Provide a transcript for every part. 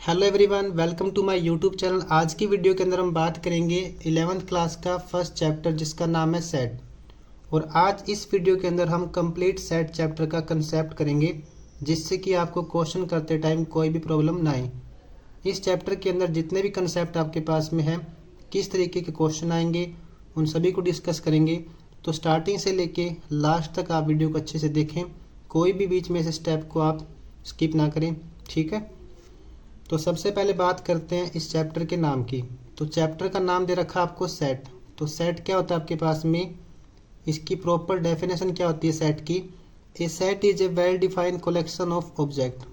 Hello everyone, welcome to my YouTube channel. आज की video के अंदर हम बात करेंगे 11th क्लास का फर्स्ट चैप्टर जिसका नाम है सेट। और आज इस वीडियो के अंदर हम कंप्लीट सेट चैप्टर का कंसेप्ट करेंगे जिससे कि आपको क्वेश्चन करते टाइम कोई भी प्रॉब्लम ना आए। इस चैप्टर के अंदर जितने भी कंसेप्ट आपके पास में हैं, किस तरीके के क्वेश्चन आएंगे, उन सभी को डिस्कस करेंगे। तो स्टार्टिंग से लेके लास्ट तक आप वीडियो को अच्छे से देखें, कोई भी बीच में से स्टेप को आप स्किप ना करें, ठीक है। तो सबसे पहले बात करते हैं इस चैप्टर के नाम की। तो चैप्टर का नाम दे रखा आपको सेट। तो सेट क्या होता है आपके पास में, इसकी प्रॉपर डेफिनेशन क्या होती है सेट की। A set is a well defined collection of object,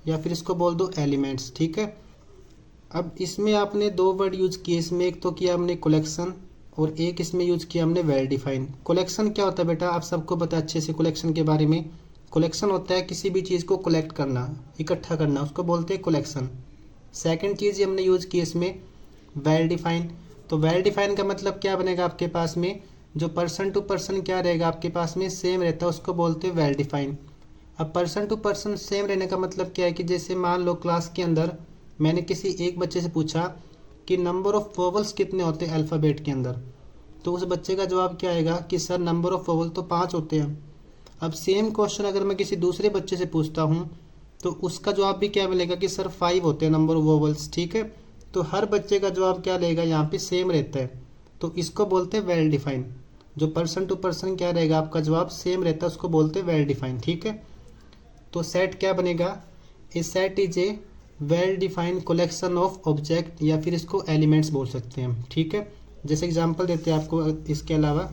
या फिर इसको बोल दो एलिमेंट्स, ठीक है। अब इसमें आपने दो वर्ड यूज़ किए, इसमें एक तो किया हमने कलेक्शन और एक इसमें यूज़ किया हमने वेल डिफाइंड। कलेक्शन क्या होता है बेटा, आप सबको पता अच्छे से कलेक्शन के बारे में। कलेक्शन होता है किसी भी चीज़ को कलेक्ट करना, इकट्ठा करना, उसको बोलते हैं कलेक्शन। सेकंड चीज़ ये हमने यूज़ की इसमें वेल डिफाइन। तो वेल डिफाइन का मतलब क्या बनेगा आपके पास में, जो पर्सन टू पर्सन क्या रहेगा आपके पास में सेम रहता है, उसको बोलते हैं वेल डिफाइन। अब पर्सन टू पर्सन सेम रहने का मतलब क्या है कि जैसे मान लो क्लास के अंदर मैंने किसी एक बच्चे से पूछा कि नंबर ऑफ वोवल्स कितने होते हैं अल्फ़ाबेट के अंदर, तो उस बच्चे का जवाब क्या आएगा कि सर नंबर ऑफ वोवल तो 5 होते हैं। अब सेम क्वेश्चन अगर मैं किसी दूसरे बच्चे से पूछता हूँ तो उसका जवाब भी क्या मिलेगा कि सर 5 होते हैं नंबर ऑफ वोवल्स, ठीक है। तो हर बच्चे का जवाब क्या रहेगा यहाँ पे सेम रहता है, तो इसको बोलते हैं वेल डिफाइन। जो पर्सन टू पर्सन क्या रहेगा आपका जवाब सेम रहता है, उसको बोलते हैं वेल डिफाइन, ठीक है। तो सेट क्या बनेगा, a set is a well defined collection of object, या फिर इसको एलिमेंट्स बोल सकते हैं, ठीक है। जैसे एग्जाम्पल देते हैं आपको, इसके अलावा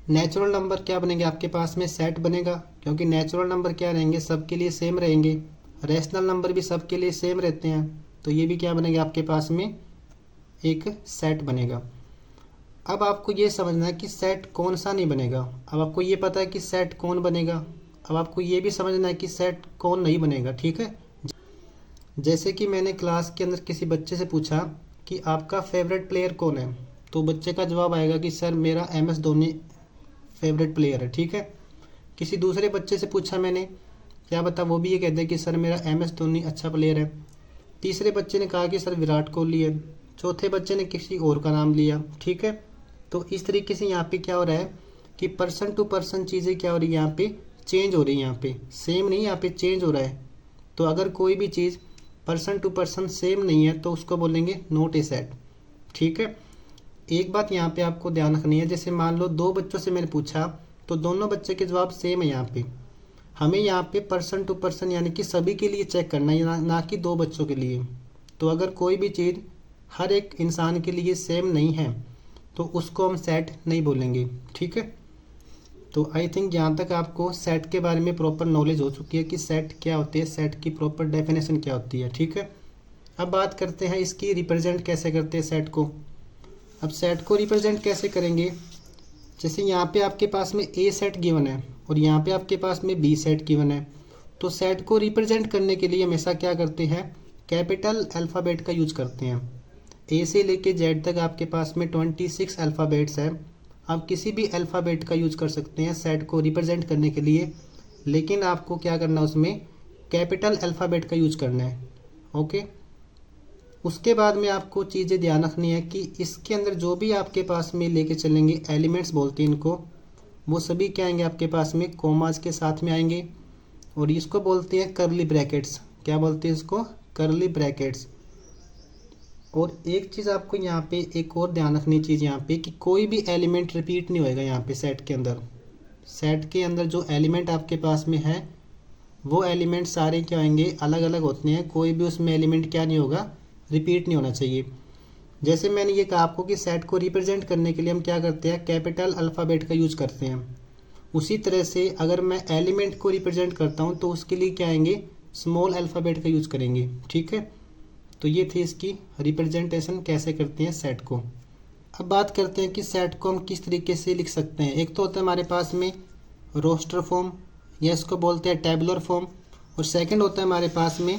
नेचुरल नंबर क्या बनेंगे आपके पास में, सेट बनेगा, क्योंकि नेचुरल नंबर क्या रहेंगे सबके लिए सेम रहेंगे। रेशनल नंबर भी सबके लिए सेम रहते हैं, तो ये भी क्या बनेगा आपके पास में एक सेट बनेगा। अब आपको ये समझना है कि सेट कौन सा नहीं बनेगा। अब आपको ये पता है कि सेट कौन बनेगा, अब आपको ये भी समझना है कि सेट कौन नहीं बनेगा, ठीक है। जैसे कि मैंने क्लास के अंदर किसी बच्चे से पूछा कि आपका फेवरेट प्लेयर कौन है, तो बच्चे का जवाब आएगा कि सर मेरा MS धोनी फेवरेट प्लेयर है, ठीक है। किसी दूसरे बच्चे से पूछा मैंने, क्या बता, वो भी ये कहते हैं कि सर मेरा MS धोनी अच्छा प्लेयर है। तीसरे बच्चे ने कहा कि सर विराट कोहली है। चौथे बच्चे ने किसी और का नाम लिया, ठीक है। तो इस तरीके से यहाँ पे क्या हो रहा है कि पर्सन टू पर्सन चीज़ें क्या हो रही है, यहाँ पे चेंज हो रही है, यहाँ पे सेम नहीं, यहाँ पे चेंज हो रहा है। तो अगर कोई भी चीज़ पर्सन टू पर्सन सेम नहीं है तो उसको बोलेंगे नॉट ए सेट, ठीक है। एक बात यहाँ पे आपको ध्यान रखनी है, जैसे मान लो दो बच्चों से मैंने पूछा तो दोनों बच्चे के जवाब सेम है। यहाँ पे हमें यहाँ पे पर्सन टू पर्सन यानी कि सभी के लिए चेक करना है, ना कि दो बच्चों के लिए। तो अगर कोई भी चीज़ हर एक इंसान के लिए सेम नहीं है तो उसको हम सेट नहीं बोलेंगे, ठीक है। तो आई थिंक यहाँ तक आपको सेट के बारे में प्रॉपर नॉलेज हो चुकी है कि सेट क्या होती है, सेट की प्रॉपर डेफिनेशन क्या होती है, ठीक है। अब बात करते हैं इसकी रिप्रेजेंट कैसे करते हैं सेट को। अब सेट को रिप्रेजेंट कैसे करेंगे, जैसे यहाँ पे आपके पास में ए सेट गिवन है और यहाँ पे आपके पास में बी सेट गिवन है। तो सेट को रिप्रेजेंट करने के लिए हमेशा क्या करते हैं, कैपिटल अल्फ़ाबेट का यूज करते हैं। ए से लेके जेड तक आपके पास में 26 अल्फ़ाबेट्स हैं। आप किसी भी अल्फ़ाबेट का यूज कर सकते हैं सेट को रिप्रेजेंट करने के लिए, लेकिन आपको क्या करना है उसमें कैपिटल अल्फ़ाबेट का यूज करना है, ओके। उसके बाद में आपको चीज़ें ध्यान रखनी है कि इसके अंदर जो भी आपके पास में लेके चलेंगे, एलिमेंट्स बोलते हैं इनको, वो सभी क्या आएंगे आपके पास में कॉमास के साथ में आएंगे। और इसको बोलते हैं करली ब्रैकेट्स, क्या बोलते हैं इसको, करली ब्रैकेट्स। और एक चीज़ आपको यहाँ पे एक और ध्यान रखनी चीज़ यहाँ पे कि कोई भी एलिमेंट रिपीट नहीं होएगा यहाँ पे सेट के अंदर। सेट के अंदर जो एलिमेंट आपके पास में है वो एलिमेंट सारे क्या होंगे, अलग अलग होते हैं, कोई भी उसमें एलिमेंट क्या नहीं होगा, रिपीट नहीं होना चाहिए। जैसे मैंने ये कहा आपको कि सेट को रिप्रेजेंट करने के लिए हम क्या करते हैं, कैपिटल अल्फ़ाबेट का यूज करते हैं। उसी तरह से अगर मैं एलिमेंट को रिप्रेजेंट करता हूँ तो उसके लिए क्या आएंगे, स्मॉल अल्फ़ाबेट का यूज करेंगे, ठीक है। तो ये थी इसकी रिप्रेजेंटेशन कैसे करते हैं सेट को। अब बात करते हैं कि सेट को हम किस तरीके से लिख सकते हैं। एक तो होता है हमारे पास में रोस्टर फॉर्म, या इसको बोलते हैं टेबुलर फॉर्म, और सेकंड होता है हमारे पास में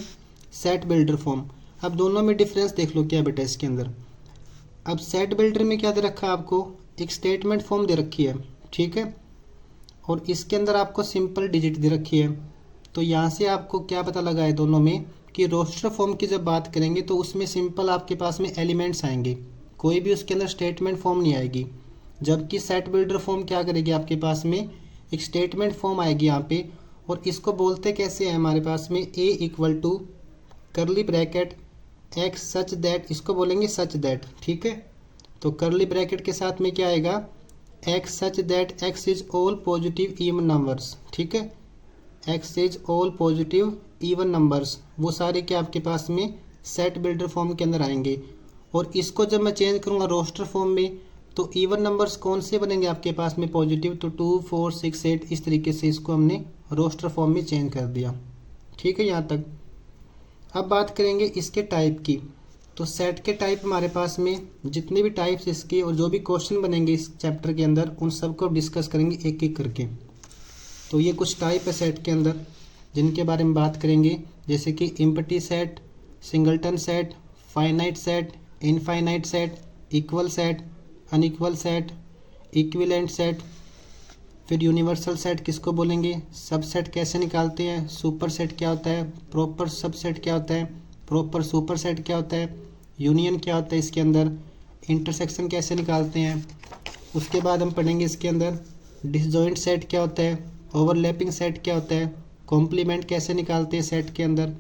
सेट बिल्डर फॉर्म। अब दोनों में डिफरेंस देख लो क्या बेटा इसके अंदर। अब सेट बिल्डर में क्या दे रखा है आपको, एक स्टेटमेंट फॉर्म दे रखी है, ठीक है, और इसके अंदर आपको सिंपल डिजिट दे रखी है। तो यहाँ से आपको क्या पता लगा है दोनों में कि रोस्टर फॉर्म की जब बात करेंगे तो उसमें सिंपल आपके पास में एलिमेंट्स आएंगे, कोई भी उसके अंदर स्टेटमेंट फॉर्म नहीं आएगी। जबकि सेट बिल्डर फॉर्म क्या करेगी, आपके पास में एक स्टेटमेंट फॉर्म आएगी यहाँ पे। और इसको बोलते कैसे हैं हमारे पास में, A equal to curly bracket x such that, इसको बोलेंगे सच दैट। ठीक है, तो करली ब्रैकेट के साथ में क्या आएगा, x such that x is all positive even numbers. ठीक है, x is all positive even numbers, वो सारे क्या आपके पास में सेट बिल्डर फॉर्म के अंदर आएंगे। और इसको जब मैं चेंज करूँगा रोस्टर फॉर्म में, तो इवन नंबर्स कौन से बनेंगे आपके पास में पॉजिटिव, तो 2 4 6 8, इस तरीके से इसको हमने रोस्टर फॉर्म में चेंज कर दिया। ठीक है यहाँ तक। अब बात करेंगे इसके टाइप की। तो सेट के टाइप हमारे पास में जितने भी टाइप्स इसके और जो भी क्वेश्चन बनेंगे इस चैप्टर के अंदर, उन सबको डिस्कस करेंगे एक एक करके। तो ये कुछ टाइप है सेट के अंदर जिनके बारे में बात करेंगे, जैसे कि empty set, singleton set, finite set, infinite set, equal set, unequal set, equivalent set. फिर यूनिवर्सल सेट किसको बोलेंगे, सबसेट कैसे निकालते हैं, सुपर सेट क्या होता है, प्रॉपर सबसेट क्या होता है, प्रॉपर सुपर सेट क्या होता है, यूनियन क्या होता है इसके अंदर, इंटरसेक्शन कैसे निकालते हैं। उसके बाद हम पढ़ेंगे इसके अंदर डिसजॉइंट सेट क्या होता है, ओवरलैपिंग सेट क्या होता है, कॉम्प्लीमेंट कैसे निकालते हैं सेट के अंदर,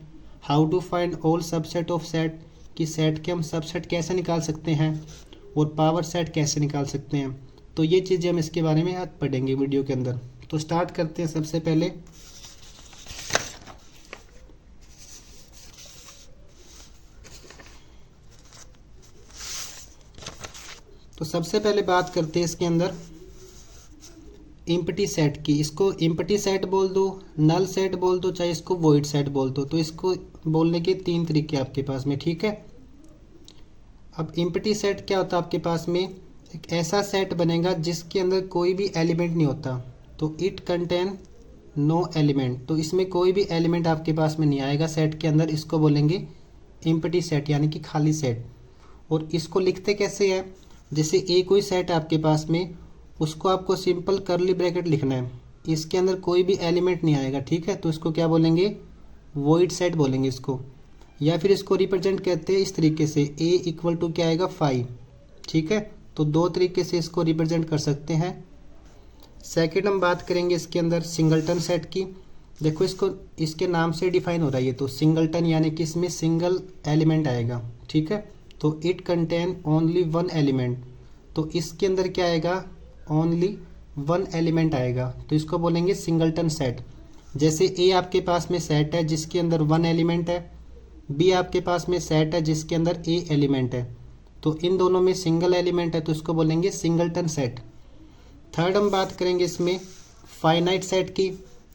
how to find all subset of set, कि सेट के हम सबसेट कैसे निकाल सकते हैं, और पावर सेट कैसे निकाल सकते हैं। तो ये चीज़ें हम इसके बारे में आज पढ़ेंगे वीडियो के अंदर। तो स्टार्ट करते हैं सबसे पहले। तो सबसे पहले बात करते हैं इसके अंदर एम्प्टी सेट की। इसको एम्प्टी सेट बोल दो, नल सेट बोल दो, चाहे इसको वॉइड सेट बोल दो। तो इसको बोलने के 3 तरीके आपके पास में। ठीक है, अब एम्प्टी सेट क्या होता है आपके पास में, एक ऐसा सेट बनेगा जिसके अंदर कोई भी एलिमेंट नहीं होता। तो इट कंटेन नो एलिमेंट, तो इसमें कोई भी एलिमेंट आपके पास में नहीं आएगा सेट के अंदर, इसको बोलेंगे एम्प्टी सेट यानी कि खाली सेट। और इसको लिखते कैसे हैं, जैसे ए कोई सेट है आपके पास में, उसको आपको सिंपल करली ब्रैकेट लिखना है, इसके अंदर कोई भी एलिमेंट नहीं आएगा। ठीक है, तो इसको क्या बोलेंगे, वॉइड सेट बोलेंगे इसको। या फिर इसको रिप्रेजेंट करते हैं इस तरीके से, ए इक्वल टू क्या आएगा 5। ठीक है, तो 2 तरीके से इसको रिप्रेजेंट कर सकते हैं। सेकंड हम बात करेंगे इसके अंदर सिंगलटन सेट की। देखो इसको इसके नाम से डिफाइन हो रहा है ये, तो सिंगलटन यानी कि इसमें सिंगल एलिमेंट आएगा। ठीक है, तो इट कंटेन ओनली 1 एलिमेंट, तो इसके अंदर क्या आएगा, ओनली 1 एलिमेंट आएगा, तो इसको बोलेंगे सिंगलटन सेट। जैसे ए आपके पास में सेट है जिसके अंदर 1 एलिमेंट है, बी आपके पास में सेट है जिसके अंदर ए एलिमेंट है, तो इन दोनों में सिंगल एलिमेंट है, तो इसको बोलेंगे सिंगलटन सेट। थर्ड हम बात करेंगे इसमें फाइनाइट सेट की।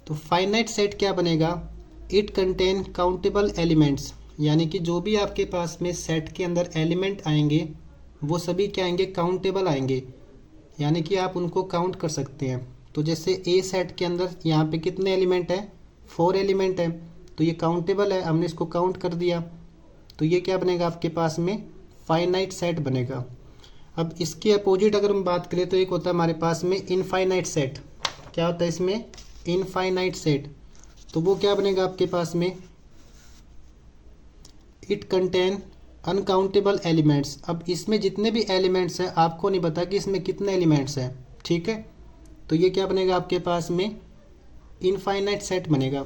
तो फाइनाइट सेट क्या बनेगा, इट कंटेन काउंटेबल एलिमेंट्स, यानी कि जो भी आपके पास में सेट के अंदर एलिमेंट आएंगे वो सभी क्या आएंगे, काउंटेबल आएंगे, यानी कि आप उनको काउंट कर सकते हैं। तो जैसे ए सेट के अंदर यहाँ पे कितने एलिमेंट है, 4 एलिमेंट है, तो ये काउंटेबल है, हमने इसको काउंट कर दिया, तो ये क्या बनेगा आपके पास में फाइनाइट सेट बनेगा। अब इसके अपोजिट अगर हम बात करें तो एक होता है हमारे पास में इनफाइनाइट सेट। क्या होता है इसमें, इनफाइनाइट सेट, तो वो क्या बनेगा आपके पास में, इट कंटेन अनकाउंटेबल एलिमेंट्स। अब इसमें जितने भी एलिमेंट्स हैं आपको नहीं पता कि इसमें कितने एलिमेंट्स हैं। ठीक है, तो ये क्या बनेगा आपके पास में इनफाइनाइट सेट बनेगा।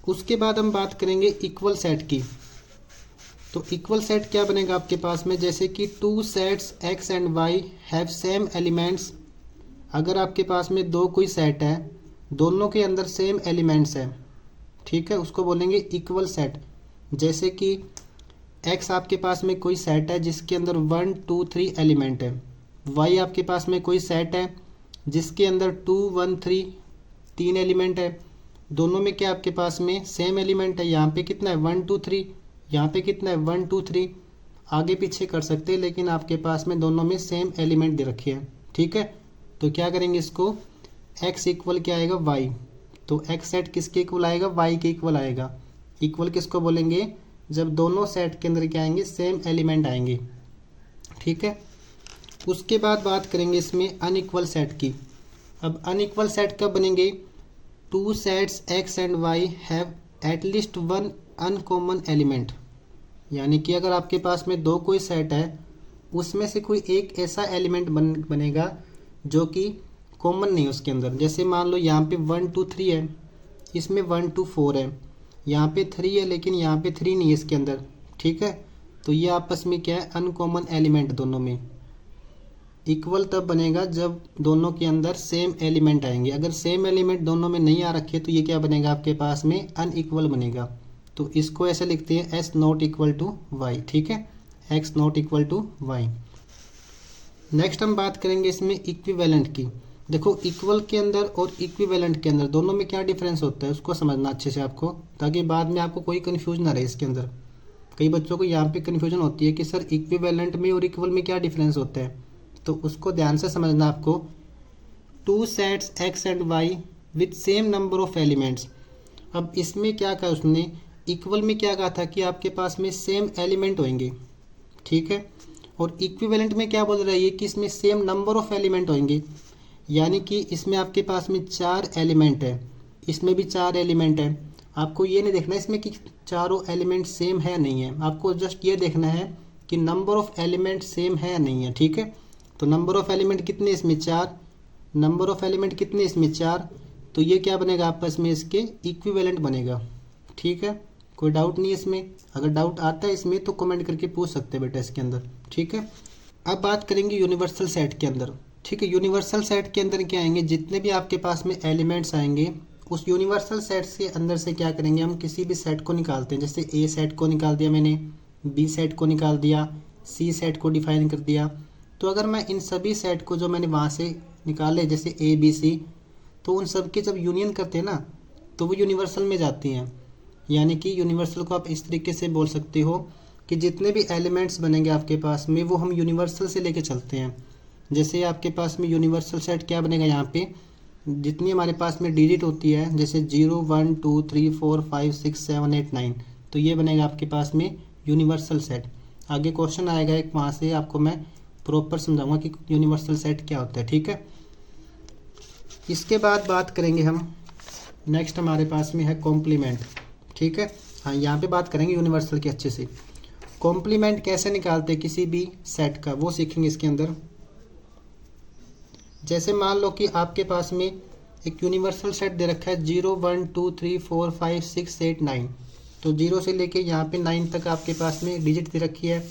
उसके बाद हम बात करेंगे इक्वल सेट की। तो इक्वल सेट क्या बनेगा आपके पास में, जैसे कि 2 sets x and why have same elements. अगर आपके पास में 2 कोई सेट है, दोनों के अंदर सेम एलिमेंट्स है, ठीक है, उसको बोलेंगे इक्वल सेट। जैसे कि एक्स आपके पास में कोई सेट है जिसके अंदर 1 2 3 एलिमेंट है, वाई आपके पास में कोई सेट है जिसके अंदर 2 1 3 एलिमेंट है, दोनों में क्या आपके पास में सेम एलिमेंट है। यहाँ पे कितना है 1 2 3, यहाँ पे कितना है 1 2 3, आगे पीछे कर सकते हैं लेकिन आपके पास में दोनों में सेम एलिमेंट दे रखे हैं। ठीक है, तो क्या करेंगे इसको, x इक्वल क्या आएगा y, तो x सेट किसके इक्वल आएगा, y के इक्वल आएगा। इक्वल किसको बोलेंगे, जब दोनों सेट के अंदर क्या आएंगे, सेम एलिमेंट आएंगे। ठीक है, उसके बाद बात करेंगे इसमें अनइक्वल सेट की। अब अनइक्वल सेट कब बनेंगे, 2 sets x and y have at least 1 uncommon element, यानी कि अगर आपके पास में दो कोई सेट है उसमें से कोई एक ऐसा एलिमेंट बनेगा जो कि कॉमन नहीं है उसके अंदर। जैसे मान लो यहाँ पे 1 2 3 है, इसमें 1 2 4 है, यहाँ पे 3 है लेकिन यहाँ पे 3 नहीं है इसके अंदर, ठीक है। तो ये आपस में क्या है, अनकॉमन एलिमेंट दोनों में। इक्वल तब बनेगा जब दोनों के अंदर सेम एलिमेंट आएंगे। अगर सेम एलिमेंट दोनों में नहीं आ रखे तो ये क्या बनेगा आपके पास में, अनइक्वल बनेगा। तो इसको ऐसे लिखते हैं s not equal to Y, ठीक है, x not equal to Y. Next हम बात करेंगे इसमें इक्विवेलेंट की। देखो इक्वल के अंदर और इक्विवेलेंट के अंदर दोनों में क्या डिफरेंस होता है उसको समझना अच्छे से आपको, ताकि बाद में आपको कोई कन्फ्यूज ना रहे इसके अंदर। कई बच्चों को यहाँ पे कन्फ्यूजन होती है कि सर इक्विवेलेंट में और इक्वल में क्या डिफरेंस होता है, तो उसको ध्यान से समझना आपको। Two sets x and y with same number of elements. अब इसमें क्या कहा उसने, इक्वल में क्या कहा था कि आपके पास में सेम एलिमेंट होंगे, ठीक है। और इक्विवेलेंट में क्या बोल रहा है ये कि इसमें सेम नंबर ऑफ एलिमेंट होंगे, यानी कि इसमें आपके पास में 4 एलिमेंट है, इसमें भी 4 एलिमेंट है। आपको ये नहीं देखना इसमें कि चारों एलिमेंट सेम है नहीं है, आपको जस्ट ये देखना है कि नंबर ऑफ एलिमेंट सेम है या नहीं है, ठीक है। तो नंबर ऑफ एलिमेंट कितने इसमें 4, नंबर ऑफ एलिमेंट कितने इसमें 4, तो ये क्या बनेगा आपस में इसके इक्विवेलेंट बनेगा, ठीक है। कोई डाउट नहीं है इसमें, अगर डाउट आता है इसमें तो कमेंट करके पूछ सकते हैं बेटा इसके अंदर, ठीक है। अब बात करेंगे यूनिवर्सल सेट के अंदर, ठीक है। यूनिवर्सल सेट के अंदर क्या आएंगे, जितने भी आपके पास में एलिमेंट्स आएंगे उस यूनिवर्सल सेट से अंदर से क्या करेंगे, हम किसी भी सेट को निकालते हैं। जैसे ए सेट को निकाल दिया मैंने, बी सेट को निकाल दिया, सी सेट को डिफाइन कर दिया। तो अगर मैं इन सभी सेट को जो मैंने वहाँ से निकाले जैसे ए बी सी, तो उन सब के जब यूनियन करते हैं ना तो वो यूनिवर्सल में जाती हैं। यानी कि यूनिवर्सल को आप इस तरीके से बोल सकते हो कि जितने भी एलिमेंट्स बनेंगे आपके पास में वो हम यूनिवर्सल से लेके चलते हैं। जैसे आपके पास में यूनिवर्सल सेट क्या बनेगा, यहाँ पे जितनी हमारे पास में डिजिट होती है जैसे 0 1 2 3 4 5 6 7 8 9, तो ये बनेगा आपके पास में यूनिवर्सल सेट। आगे क्वेश्चन आएगा एक, वहाँ से आपको मैं प्रॉपर समझाऊंगा कि यूनिवर्सल सेट क्या होता है, ठीक है। इसके बाद बात करेंगे हम, नेक्स्ट हमारे पास में है कॉम्प्लीमेंट, ठीक है। हाँ यहाँ पे बात करेंगे यूनिवर्सल की अच्छे से। कॉम्प्लीमेंट कैसे निकालते हैं किसी भी सेट का वो सीखेंगे इसके अंदर। जैसे मान लो कि आपके पास में एक यूनिवर्सल सेट दे रखा है 0 1 2 3 4 5 6 8 9, तो 0 से लेके यहाँ पे 9 तक आपके पास में डिजिट दे रखी है।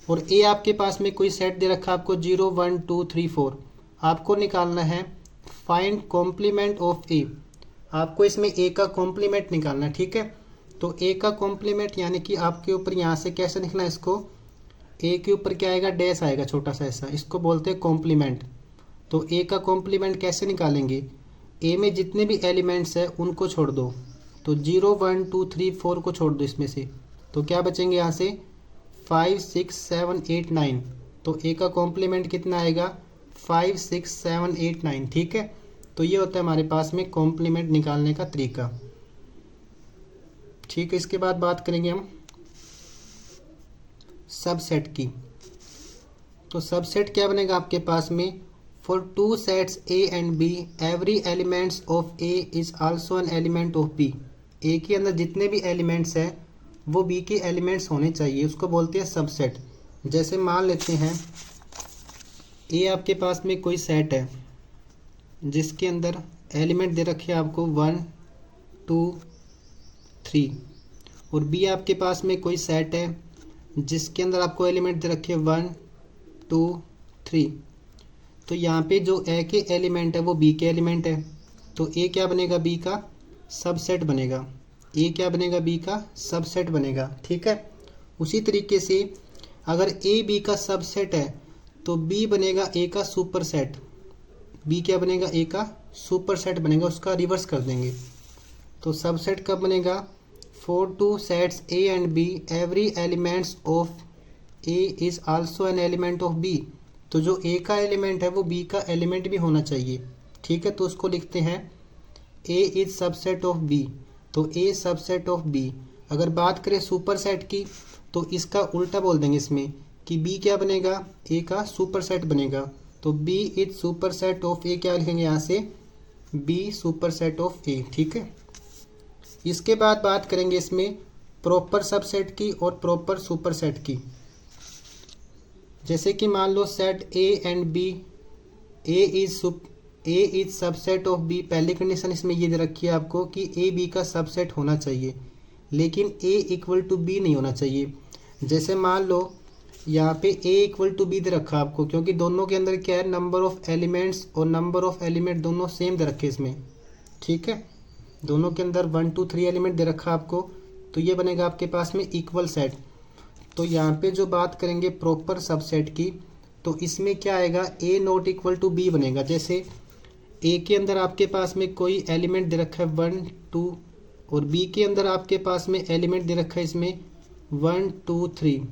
और ए आपके पास में कोई सेट दे रखा है आपको 0 1 2 3 4, आपको निकालना है फाइंड कॉम्प्लीमेंट ऑफ ए। आपको इसमें ए का कॉम्प्लीमेंट निकालना है, ठीक है। तो ए का कॉम्प्लीमेंट यानी कि आपके ऊपर यहाँ से कैसे लिखना है इसको, ए के ऊपर क्या आएगा, डैश आएगा छोटा सा ऐसा, इसको बोलते हैं कॉम्प्लीमेंट। तो ए का कॉम्प्लीमेंट कैसे निकालेंगे, ए में जितने भी एलिमेंट्स हैं उनको छोड़ दो। तो 0 1 2 3 4 को छोड़ दो इसमें से, तो क्या बचेंगे यहाँ से 5 6 7 8 9। तो ए का कॉम्प्लीमेंट कितना आएगा 5 6 7 8 9, ठीक है। तो ये होता है हमारे पास में कॉम्प्लीमेंट निकालने का तरीका, ठीक है। इसके बाद बात करेंगे हम सबसेट की। तो सबसेट क्या बनेगा आपके पास में, for two sets A and B every elements of A is also an element of B. A के अंदर जितने भी एलिमेंट्स हैं वो बी के एलिमेंट्स होने चाहिए, उसको बोलते हैं सबसेट। जैसे मान लेते हैं ए आपके पास में कोई सेट है जिसके अंदर एलिमेंट दे रखे हैं आपको 1 2 3, और बी आपके पास में कोई सेट है जिसके अंदर आपको एलिमेंट दे रखे हैं 1 2 3। तो यहाँ पे जो ए के एलिमेंट है वो बी के एलिमेंट है, तो ए क्या बनेगा, बी का सबसेट बनेगा। ए क्या बनेगा, बी का सबसेट बनेगा, ठीक है। उसी तरीके से अगर ए बी का सबसेट है तो बी बनेगा ए का सुपर सेट। बी क्या बनेगा, ए का सुपर सेट बनेगा, उसका रिवर्स कर देंगे। तो सबसेट कब बनेगा, for two sets A and B every elements of A is also an element of B. तो जो ए का एलिमेंट है वो बी का एलिमेंट भी होना चाहिए, ठीक है। तो उसको लिखते हैं ए इज सबसेट ऑफ बी, तो ए सबसेट ऑफ बी। अगर बात करें सुपर सेट की तो इसका उल्टा बोल देंगे इसमें कि बी क्या बनेगा, ए का सुपर सेट बनेगा। तो B is super set of A, क्या लिखेंगे यहाँ से, B super set of A, ठीक है। इसके बाद बात करेंगे इसमें प्रॉपर सबसेट की और प्रॉपर सुपरसेट की। जैसे कि मान लो set A and B, A is subset of B. पहली कंडीशन इसमें ये दे रखी है आपको कि ए बी का सबसेट होना चाहिए, लेकिन ए इक्वल टू बी नहीं होना चाहिए। जैसे मान लो यहाँ पे ए इक्वल टू बी दे रखा आपको, क्योंकि दोनों के अंदर क्या है, नंबर ऑफ एलिमेंट्स और नंबर ऑफ एलिमेंट दोनों सेम दे रखे इसमें, ठीक है। दोनों के अंदर 1 2 3 एलिमेंट दे रखा आपको, तो ये बनेगा आपके पास में इक्वल सेट। तो यहाँ पे जो बात करेंगे प्रॉपर सबसेट की, तो इसमें क्या आएगा, ए नॉट इक्वल टू बी बनेगा। जैसे ए के अंदर आपके पास में कोई एलिमेंट दे रखा है 1 2, और बी के अंदर आपके पास में एलिमेंट दे रखा है इसमें 1 2 3।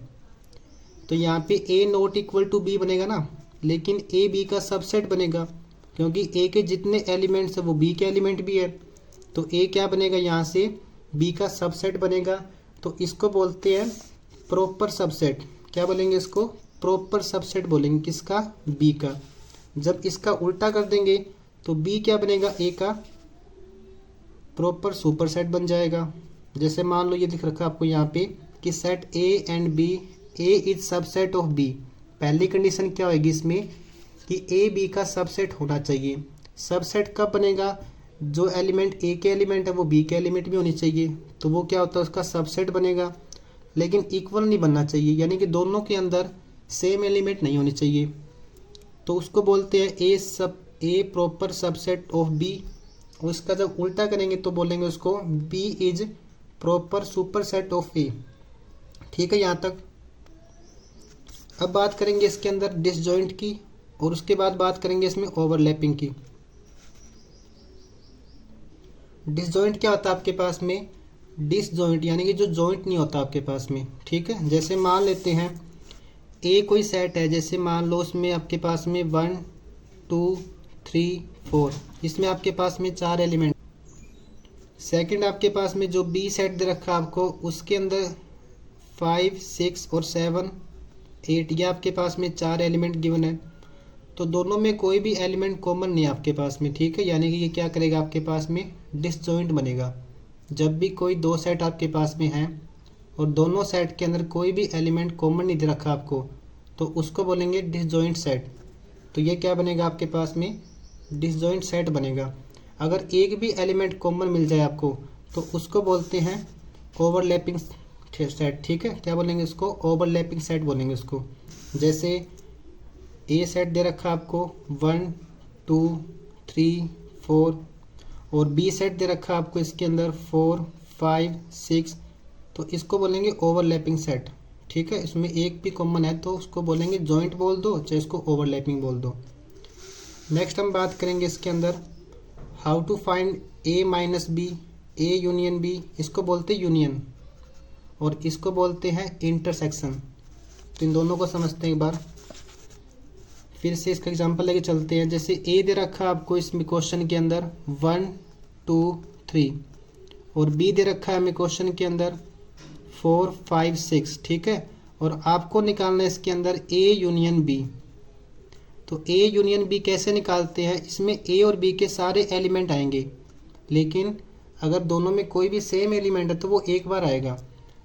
तो यहाँ पे ए नॉट इक्वल टू बी बनेगा ना, लेकिन ए बी का सबसेट बनेगा, क्योंकि ए के जितने एलिमेंट्स है वो बी के एलिमेंट भी है। तो ए क्या बनेगा, यहाँ से बी का सबसेट बनेगा। तो इसको बोलते हैं प्रॉपर सबसेट। क्या बोलेंगे इसको, प्रॉपर सबसेट बोलेंगे, किसका, बी का। जब इसका उल्टा कर देंगे तो बी क्या बनेगा, ए का प्रॉपर सुपरसेट बन जाएगा। जैसे मान लो ये दिख रखा आपको यहाँ पे कि set A and B, A is subset of B. पहली कंडीशन क्या होगी इसमें कि ए बी का सबसेट होना चाहिए। सबसेट कब बनेगा, जो एलिमेंट ए के एलिमेंट है वो बी के एलिमेंट भी होनी चाहिए, तो वो क्या होता है, उसका सबसेट बनेगा। लेकिन इक्वल नहीं बनना चाहिए, यानी कि दोनों के अंदर सेम एलिमेंट नहीं होनी चाहिए। तो उसको बोलते हैं A proper subset of B. और इसका जब उल्टा करेंगे तो बोलेंगे उसको B is proper superset of A. ठीक है यहाँ तक। अब बात करेंगे इसके अंदर डिसजॉइंट की, और उसके बाद बात करेंगे इसमें ओवरलैपिंग की। डिसजॉइंट क्या होता है आपके पास में, डिसजॉइंट यानी कि जो जॉइंट नहीं होता आपके पास में, ठीक है। जैसे मान लेते हैं ए कोई सेट है, जैसे मान लो उसमें आपके पास में 1 2 3 4, इसमें आपके पास में 4 एलिमेंट। सेकंड आपके पास में जो बी सेट दे रखा आपको, उसके अंदर 5 6 और 7 8, ये आपके पास में 4 एलिमेंट गिवन है। तो दोनों में कोई भी एलिमेंट कॉमन नहीं है आपके पास में, ठीक है। यानी कि ये क्या करेगा, आपके पास में डिसजॉइंट बनेगा। जब भी कोई दो सेट आपके पास में हैं और दोनों सेट के अंदर कोई भी एलिमेंट कॉमन नहीं दे रखा आपको, तो उसको बोलेंगे डिसजॉइंट सेट। तो ये क्या बनेगा, आपके पास में डिसजॉइंट सेट बनेगा। अगर एक भी एलिमेंट कॉमन मिल जाए आपको, तो उसको बोलते हैं ओवरलैपिंग सेट, ठीक है। क्या बोलेंगे उसको, ओवरलैपिंग सेट बोलेंगे उसको। जैसे ए सेट दे रखा आपको 1 2 3 4, और बी सेट दे रखा आपको इसके अंदर 4 5 6, तो इसको बोलेंगे ओवरलैपिंग सेट, ठीक है। इसमें एक भी कॉमन है तो उसको बोलेंगे जॉइंट बोल दो, चाहे इसको ओवरलैपिंग बोल दो। नेक्स्ट हम बात करेंगे इसके अंदर how to find A minus B, A union B. इसको बोलते हैं यूनियन, और इसको बोलते हैं इंटरसेक्शन। तो इन दोनों को समझते हैं एक बार, फिर से इसका एग्जांपल लेके चलते हैं। जैसे ए दे रखा आपको इसमें क्वेश्चन के अंदर 1 2 3, और बी दे रखा है हमें क्वेश्चन के अंदर 4 5 6, ठीक है। और आपको निकालना है इसके अंदर ए यूनियन बी। तो ए यूनियन बी कैसे निकालते हैं, इसमें ए और बी के सारे एलिमेंट आएंगे, लेकिन अगर दोनों में कोई भी सेम एलिमेंट है तो वो एक बार आएगा,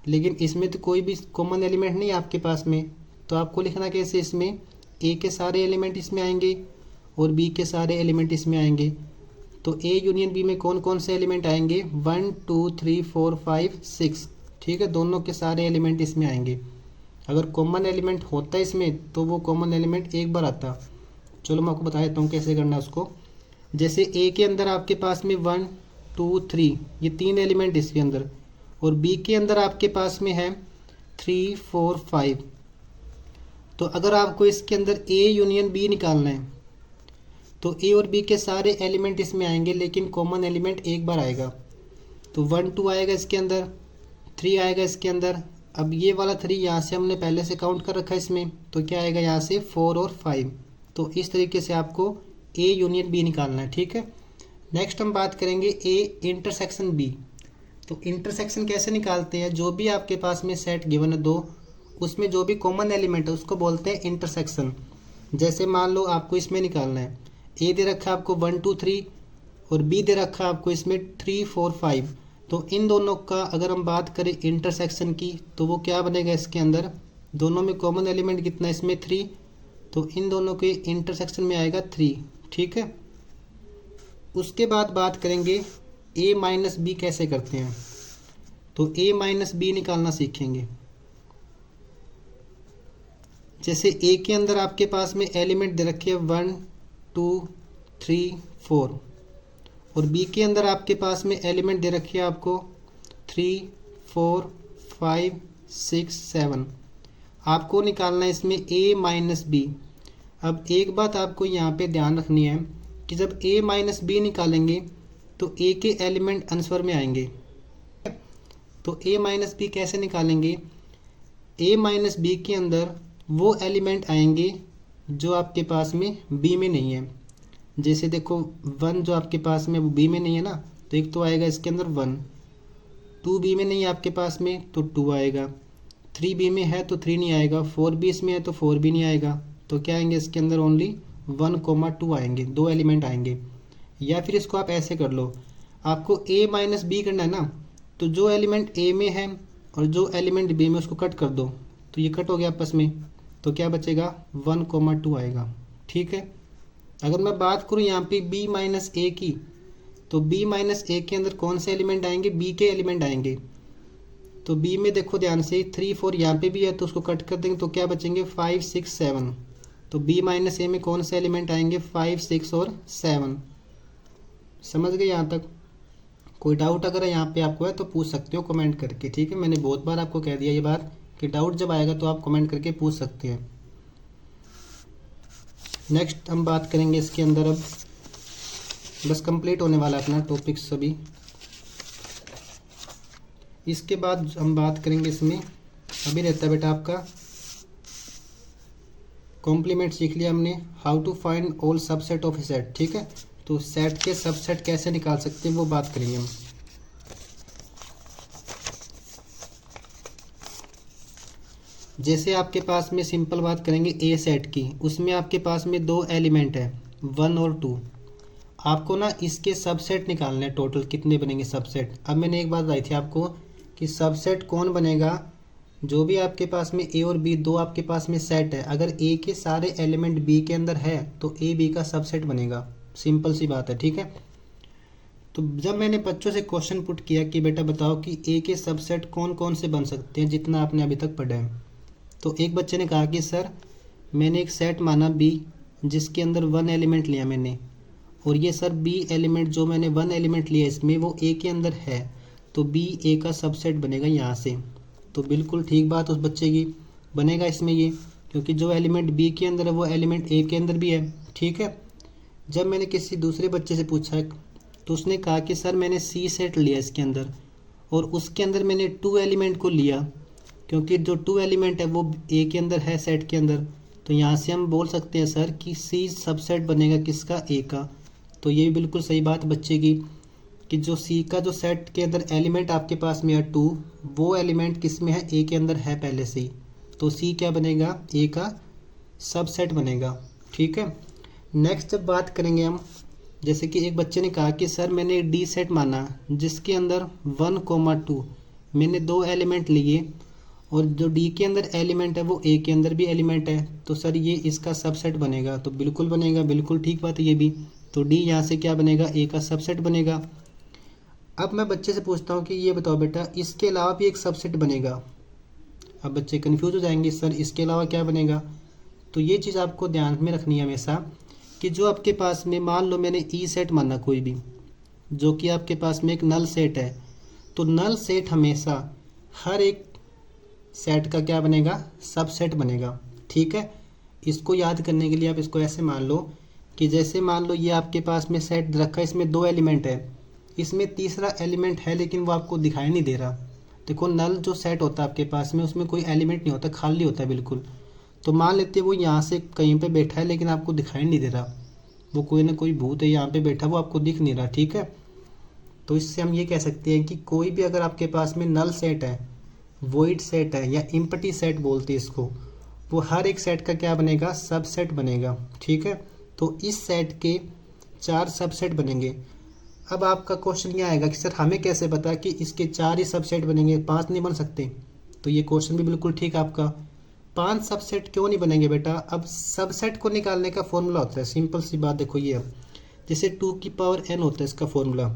लेकिन इसमें तो कोई भी कॉमन एलिमेंट नहीं है आपके पास में। तो आपको लिखना कैसे, इसमें ए के सारे एलिमेंट इसमें आएंगे और बी के सारे एलिमेंट इसमें आएंगे। तो ए यूनियन बी में कौन कौन से एलिमेंट आएंगे, 1 2 3 4 5 6, ठीक है। दोनों के सारे एलिमेंट इसमें आएंगे। अगर कॉमन एलिमेंट होता है इसमें तो वो कॉमन एलिमेंट एक बार आता। चलो मैं आपको बता देता हूँ कैसे करना है उसको। जैसे ए के अंदर आपके पास में 1 2 3, ये 3 एलिमेंट इसके अंदर, और बी के अंदर आपके पास में है 3 4 5। तो अगर आपको इसके अंदर ए यूनियन बी निकालना है तो ए और बी के सारे एलिमेंट इसमें आएंगे, लेकिन कॉमन एलिमेंट एक बार आएगा। तो 1 2 आएगा इसके अंदर, 3 आएगा इसके अंदर। अब ये वाला 3 यहाँ से हमने पहले से काउंट कर रखा है इसमें, तो क्या आएगा यहाँ से 4 और 5। तो इस तरीके से आपको ए यूनियन बी निकालना है, ठीक है। नेक्स्ट हम बात करेंगे ए इंटरसेक्शन बी। तो इंटरसेक्शन कैसे निकालते हैं, जो भी आपके पास में सेट गिवन है दो, उसमें जो भी कॉमन एलिमेंट है उसको बोलते हैं इंटरसेक्शन। जैसे मान लो आपको इसमें निकालना है, ए दे रखा है आपको 1 2 3, और बी दे रखा है आपको इसमें 3 4 5। तो इन दोनों का अगर हम बात करें इंटरसेक्शन की तो वो क्या बनेगा, इसके अंदर दोनों में कॉमन एलिमेंट कितना है, इसमें 3, तो इन दोनों के इंटरसेक्शन में आएगा 3। ठीक है, उसके बाद बात करेंगे a माइनस बी कैसे करते हैं। तो a माइनस बी निकालना सीखेंगे। जैसे a के अंदर आपके पास में एलिमेंट दे रखे हैं 1 2 3 4 और b के अंदर आपके पास में एलिमेंट दे रखे हैं आपको 3 4 5 6 7। आपको निकालना है इसमें a माइनस बी। अब एक बात आपको यहाँ पे ध्यान रखनी है कि जब a माइनस बी निकालेंगे तो a के एलिमेंट आंसर में आएंगे। तो a माइनस बी कैसे निकालेंगे, a माइनस बी के अंदर वो एलिमेंट आएंगे जो आपके पास में b में नहीं है। जैसे देखो 1 जो आपके पास में वो b में नहीं है ना, तो एक तो आएगा इसके अंदर 1, 2 b में नहीं है आपके पास में तो 2 आएगा, 3 b में है तो 3 नहीं आएगा, 4 b इसमें है तो 4 भी नहीं आएगा। तो क्या आएंगे इसके अंदर ओनली 1, 2 आएंगे, 2 एलिमेंट आएंगे। या फिर इसको आप ऐसे कर लो, आपको a माइनस बी करना है ना, तो जो एलिमेंट a में है और जो एलिमेंट b में उसको कट कर दो, तो ये कट हो गया आपस में, तो क्या बचेगा 1, 2 आएगा। ठीक है, अगर मैं बात करूँ यहाँ पे b माइनस ए की, तो b माइनस ए के अंदर कौन से एलिमेंट आएंगे, b के एलिमेंट आएंगे। तो b में देखो ध्यान से 3 4 यहाँ पे भी है तो उसको कट कर देंगे तो क्या बचेंगे 5 6 7। तो b माइनस ए में कौन से एलिमेंट आएंगे 5 6 और 7। समझ गए यहाँ तक? कोई डाउट अगर यहाँ पे आपको है तो पूछ सकते हो कमेंट करके। ठीक है, मैंने बहुत बार आपको कह दिया ये बात कि डाउट जब आएगा तो आप कमेंट करके पूछ सकते हैं। नेक्स्ट हम बात करेंगे इसके अंदर, अब बस कंप्लीट होने वाला है अपना टॉपिक सभी। इसके बाद हम बात करेंगे इसमें, अभी रहता है बेटा आपका कॉम्प्लीमेंट सीख लिया हमने, how to find all subset of a set. ठीक है, तो सेट के सबसेट कैसे निकाल सकते हैं वो बात करेंगे हम। जैसे आपके पास में सिंपल बात करेंगे ए सेट की, उसमें आपके पास में 2 एलिमेंट है 1 और 2। आपको ना इसके सबसेट निकालने हैं, टोटल कितने बनेंगे सबसेट। अब मैंने एक बात बताई थी आपको कि सबसेट कौन बनेगा, जो भी आपके पास में ए और बी 2 आपके पास में सेट है, अगर ए के सारे एलिमेंट बी के अंदर है तो ए बी का सबसेट बनेगा। सिंपल सी बात है। ठीक है, तो जब मैंने बच्चों से क्वेश्चन पुट किया कि बेटा बताओ कि ए के सबसेट कौन कौन से बन सकते हैं जितना आपने अभी तक पढ़ा है, तो एक बच्चे ने कहा कि सर मैंने एक सेट माना बी जिसके अंदर 1 एलिमेंट लिया मैंने, और ये सर बी एलिमेंट जो मैंने 1 एलिमेंट लिया इसमें वो ए के अंदर है, तो बी ए का सबसेट बनेगा यहाँ से। तो बिल्कुल ठीक बात उस बच्चे की, बनेगा इसमें ये, क्योंकि जो एलिमेंट बी के अंदर है वो एलिमेंट ए के अंदर भी है। ठीक है, जब मैंने किसी दूसरे बच्चे से पूछा तो उसने कहा कि सर मैंने सी सेट लिया इसके अंदर और उसके अंदर मैंने 2 एलिमेंट को लिया, क्योंकि जो 2 एलिमेंट है वो ए के अंदर है सेट के अंदर, तो यहाँ से हम बोल सकते हैं सर कि सी सबसेट बनेगा किसका, ए का। तो ये भी बिल्कुल सही बात बच्चे की कि जो सी का जो सेट के अंदर एलिमेंट आपके पास में है 2, वो एलिमेंट किस में है, ए के अंदर है पहले से ही, तो सी क्या बनेगा, ए का सबसेट बनेगा। ठीक है, नेक्स्ट जब बात करेंगे हम, जैसे कि एक बच्चे ने कहा कि सर मैंने डी सेट माना जिसके अंदर 1, 2 मैंने 2 एलिमेंट लिए और जो डी के अंदर एलिमेंट है वो ए के अंदर भी एलिमेंट है, तो सर ये इसका सबसेट बनेगा। तो बिल्कुल बनेगा, बिल्कुल ठीक बात है ये भी। तो डी यहाँ से क्या बनेगा, ए का सबसेट बनेगा। अब मैं बच्चे से पूछता हूँ कि ये बताओ बेटा इसके अलावा भी एक सबसेट बनेगा। अब बच्चे कन्फ्यूज हो जाएंगे, सर इसके अलावा क्या बनेगा। तो ये चीज़ आपको ध्यान में रखनी है हमेशा कि जो आपके पास में, मान लो मैंने ई सेट माना कोई भी जो कि आपके पास में एक नल सेट है, तो नल सेट हमेशा हर एक सेट का क्या बनेगा, सबसेट बनेगा। ठीक है, इसको याद करने के लिए आप इसको ऐसे मान लो कि जैसे मान लो ये आपके पास में सेट रखा है, इसमें 2 एलिमेंट है, इसमें तीसरा एलिमेंट है लेकिन वो आपको दिखाई नहीं दे रहा। देखो नल जो सेट होता है आपके पास में उसमें कोई एलिमेंट नहीं होता, खाली होता है बिल्कुल। तो मान लेते हैं वो यहाँ से कहीं पे बैठा है लेकिन आपको दिखाई नहीं दे रहा, वो कोई ना कोई भूत है यहाँ पे बैठा, वो आपको दिख नहीं रहा। ठीक है, तो इससे हम ये कह सकते हैं कि कोई भी अगर आपके पास में नल सेट है, वॉइड सेट है या इम्पटी सेट बोलते हैं इसको, वो हर एक सेट का क्या बनेगा, सबसेट बनेगा। ठीक है, तो इस सेट के 4 सबसेट बनेंगे। अब आपका क्वेश्चन ये आएगा कि सर हमें कैसे पता कि इसके 4 ही सबसेट बनेंगे, 5 नहीं बन सकते। तो ये क्वेश्चन भी बिल्कुल ठीक है आपका। 5 सबसेट क्यों नहीं बनेंगे बेटा? अब सबसेट को निकालने का फॉर्मूला होता है, सिंपल सी बात देखो ये है, जैसे 2 की पावर n होता है इसका फॉर्मूला।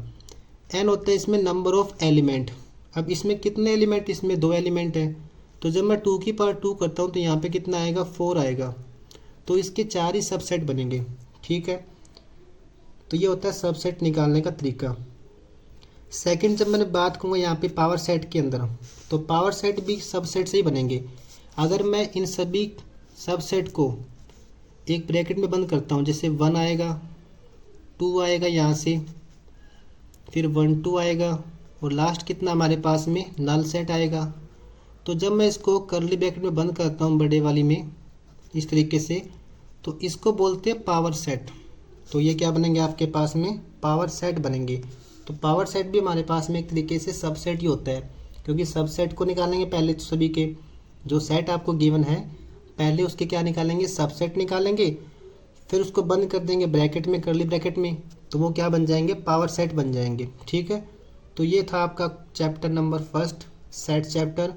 n होता है इसमें नंबर ऑफ एलिमेंट। अब इसमें कितने एलिमेंट? इसमें 2 एलिमेंट है। तो जब मैं 2 की पावर 2 करता हूँ तो यहाँ पे कितना आएगा? 4 आएगा। तो इसके 4 ही सबसेट बनेंगे, ठीक है। तो ये होता है सबसेट निकालने का तरीका। सेकंड, जब मैंने बात करूँगा यहाँ पे पावर सेट के अंदर, तो पावर सेट भी सबसेट से ही बनेंगे। अगर मैं इन सभी सबसेट को एक ब्रैकेट में बंद करता हूँ, जैसे 1 आएगा, 2 आएगा यहाँ से, फिर 1 2 आएगा, और लास्ट कितना हमारे पास में नल सेट आएगा। तो जब मैं इसको करली ब्रैकेट में बंद करता हूँ बड़े वाली में इस तरीके से, तो इसको बोलते हैं पावर सेट। तो ये क्या बनेंगे आपके पास में? पावर सेट बनेंगे। तो पावर सेट भी हमारे पास में एक तरीके से सबसेट ही होता है, क्योंकि सबसेट को निकालेंगे पहले तो सभी के जो सेट आपको गिवन है, पहले उसके क्या निकालेंगे? सबसेट निकालेंगे, फिर उसको बंद कर देंगे ब्रैकेट में, करली ब्रैकेट में, तो वो क्या बन जाएंगे? पावर सेट बन जाएंगे, ठीक है। तो ये था आपका चैप्टर नंबर 1 सेट चैप्टर।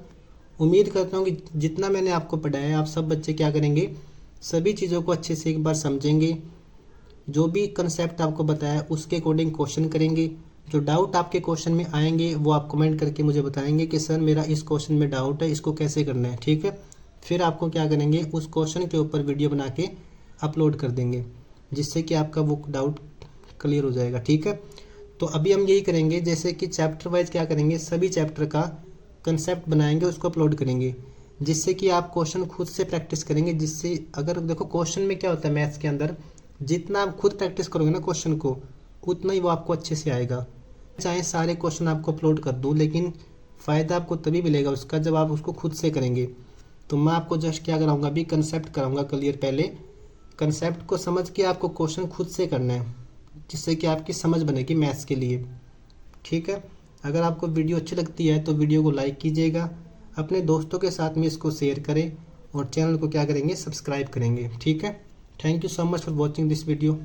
उम्मीद करता हूँ कि जितना मैंने आपको पढ़ाया आप सब बच्चे क्या करेंगे? सभी चीज़ों को अच्छे से एक बार समझेंगे, जो भी कंसेप्ट आपको बताया उसके अकॉर्डिंग क्वेश्चन करेंगे। जो डाउट आपके क्वेश्चन में आएंगे वो आप कमेंट करके मुझे बताएंगे कि सर मेरा इस क्वेश्चन में डाउट है, इसको कैसे करना है, ठीक है। फिर आपको क्या करेंगे? उस क्वेश्चन के ऊपर वीडियो बना के अपलोड कर देंगे, जिससे कि आपका वो डाउट क्लियर हो जाएगा, ठीक है। तो अभी हम यही करेंगे, जैसे कि चैप्टर वाइज क्या करेंगे, सभी चैप्टर का कंसेप्ट बनाएंगे, उसको अपलोड करेंगे, जिससे कि आप क्वेश्चन खुद से प्रैक्टिस करेंगे। जिससे अगर देखो क्वेश्चन में क्या होता है मैथ्स के अंदर, जितना आप खुद प्रैक्टिस करोगे ना क्वेश्चन को, उतना ही वो आपको अच्छे से आएगा। चाहे सारे क्वेश्चन आपको अपलोड कर दूँ, लेकिन फ़ायदा आपको तभी मिलेगा उसका जब आप उसको खुद से करेंगे। तो मैं आपको जस्ट क्या कराऊंगा, अभी कंसेप्ट कराऊंगा क्लियर। पहले कंसेप्ट को समझ के आपको क्वेश्चन खुद से करना है, जिससे कि आपकी समझ बनेगी मैथ्स के लिए, ठीक है। अगर आपको वीडियो अच्छी लगती है तो वीडियो को लाइक कीजिएगा, अपने दोस्तों के साथ में इसको शेयर करें, और चैनल को क्या करेंगे? सब्सक्राइब करेंगे, ठीक है। Thank you so much for watching this video.